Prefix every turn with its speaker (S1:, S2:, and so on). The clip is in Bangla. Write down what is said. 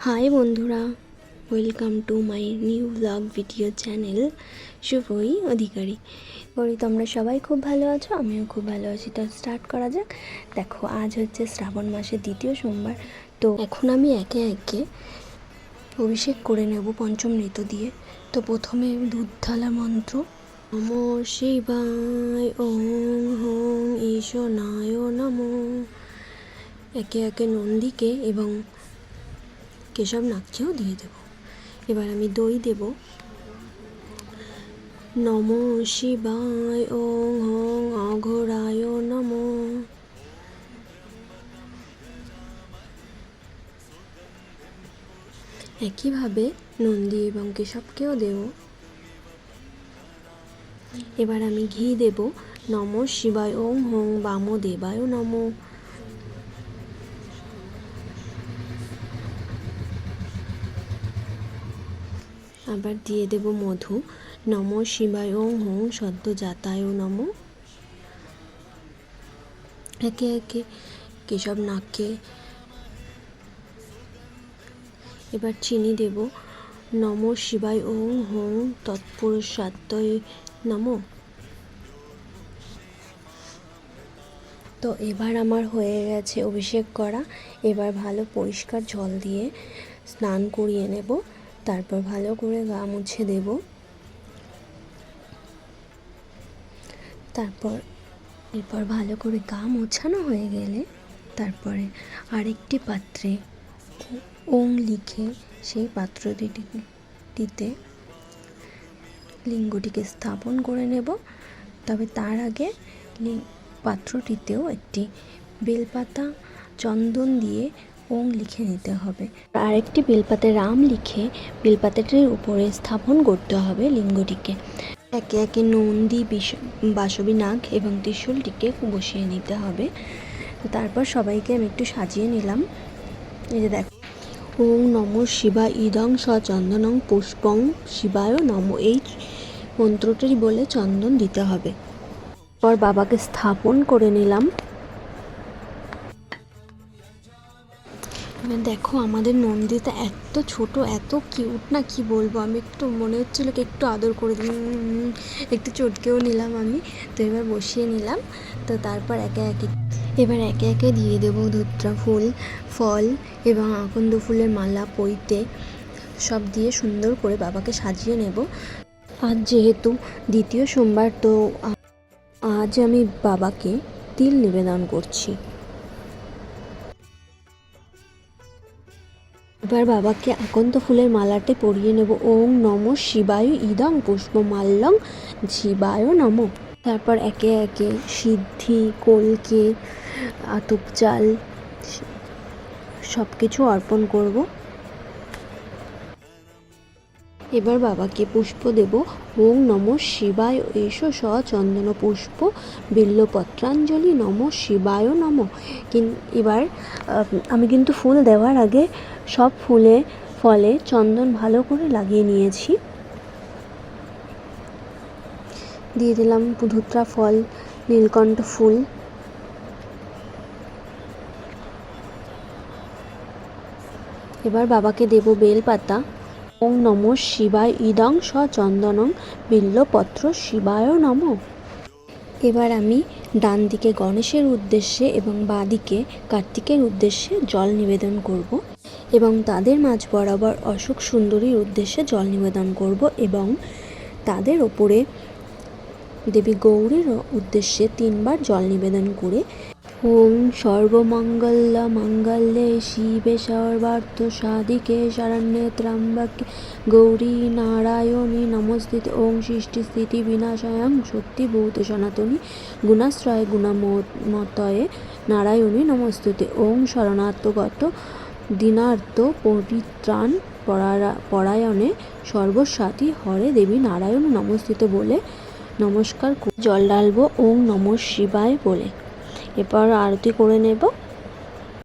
S1: হাই বন্ধুরা, welcome to my new blog video channel শুভই অধিকারী। করি তোমরা সবাই খুব ভালো আছো, আমিও খুব ভালো আছি। তো স্টার্ট করা যাক। দেখো, আজ হচ্ছে শ্রাবণ মাসের দ্বিতীয় সোমবার। তো এখন আমি একে একে অভিষেক করে নেব পঞ্চমৃত দিয়ে। তো প্রথমে দুধ ঢালা মন্ত্র, নমো শিবায় ওং হোং ঈশনায় নমো। একে একে নন্দীকে এবং কেশব নাগকেও দিয়ে দেব। এবার আমি দই দেব। নমো শিবায় ওং হোং অঘোরায় নমো। একইভাবে নন্দী এবং কেশবকেও দেব। এবার আমি ঘি দেব। নমো শিবায় ওং হোং বামদেবায় নমো। আবার দিয়ে দেব মধু। নমো শিবায় ওং হোং সদ্যজাতায় নমো। একে একে কেশব নাগকে এবার চিনি দেব। নমো শিবায় ওং হোং তৎপুরুষায় নমো। তো এবার আমার হয়ে গেছে অভিষেক করা। এবার ভালো পরিষ্কার জল দিয়ে স্নান করিয়ে নেব। তারপর ভালো করে গা মুছে দেব। এরপর ভালো করে গা মোছানো হয়ে গেলে তারপরে আরেকটি পাত্রে ওং লিখে সেই পাত্রটিতে লিঙ্গটিকে স্থাপন করে নেব। তবে তার আগে পাত্রটিতেও একটি বেলপাতা চন্দন দিয়ে ওং লিখে নিতে হবে। আরেকটি বেলপাতে রাম লিখে বেলপাতাটির উপরে স্থাপন করতে হবে লিঙ্গটিকে। একে একে নন্দী বাসবী নাগ এবং ত্রিশূলটিকে বসিয়ে নিতে হবে। তারপর সবাইকে আমি একটু সাজিয়ে নিলাম। এই যে দেখো, ওং নমো শিবায় ইদং স চন্দনং পুষ্পং শিবায় নমো, এই মন্ত্রটি বলে চন্দন দিতে হবে। পর বাবাকে স্থাপন করে নিলাম। এবার দেখো, আমাদের নন্দিতা এত ছোট, এত কিউট না, কি বলবো। আমি একটু মনে হচ্ছিল কি একটু আদর করে দিই, একটু চটকেও নিলাম আমি। তো এবার বসিয়ে নিলাম। তো তারপর এবার একে একে দিয়ে দেবো ধুত্রা ফুল, ফল এবং আকন্দ ফুলের মালা, পৈতে সব দিয়ে সুন্দর করে বাবাকে সাজিয়ে নেব। আজ যেহেতু দ্বিতীয় সোমবার, তো আজ আমি বাবাকে তিল নিবেদন করছি। এবার বাবাকে আকন্দ ফুলের মালাটি পরিয়ে নেব। ওং নমো শিবায় ইদং পুষ্পমাল্যং শিবায় নমো। তারপর একে একে সিদ্ধি, কলকে, আতপ চাল সব কিছু অর্পণ করব। এবার বাবাকে পুষ্প দেব। ওং নমো শিবায় এসো স চন্দন পুষ্প বিল্লপত্রাঞ্জলি নমো শিবায় নমো। এবার আমি কিন্তু ফুল দেওয়ার আগে সব ফলে চন্দন ভালো করে লাগিয়ে নিয়েছি। দিয়ে দিলাম ধুত্রা ফল, নীলকণ্ঠ ফুল। এবার বাবাকে দেব বেলপাতা। ওং নমো শিবায় ইদং স চন্দনং বিল্লপত্র শিবায় নমো। এবার আমি ডান দিকে গণেশের উদ্দেশ্যে এবং বাঁ দিকে কার্তিকের উদ্দেশ্যে জল নিবেদন করব এবং তাদের মাঝ বরাবর অশোক সুন্দরীর উদ্দেশ্যে জল নিবেদন করব এবং তাদের ওপরে দেবী গৌরীর উদ্দেশ্যে 3 বার জল নিবেদন করে ওং সর্বমঙ্গল মঙ্গলে শিবে সর্বার্থ সাধিকে শরণ্যে ত্র্যম্বকে গৌরী নারায়ণী নমস্তুতে। ওং সৃষ্টি স্থিতি বিনাশায়ং শক্তিভূতে সনাতনী গুণাশ্রয় গুণমতয়ে নারায়ণী নমস্তুতে। ওং শরণার্থগত দীনার্থ পরিত্রাণ পরায়ণে সর্বস্বাতী হরে দেবী নারায়ণ নমস্তুতে বলে নমস্কার জল ঢালবো ওং নমঃ শিবায় বলে। এরপর আরতি করে নেব।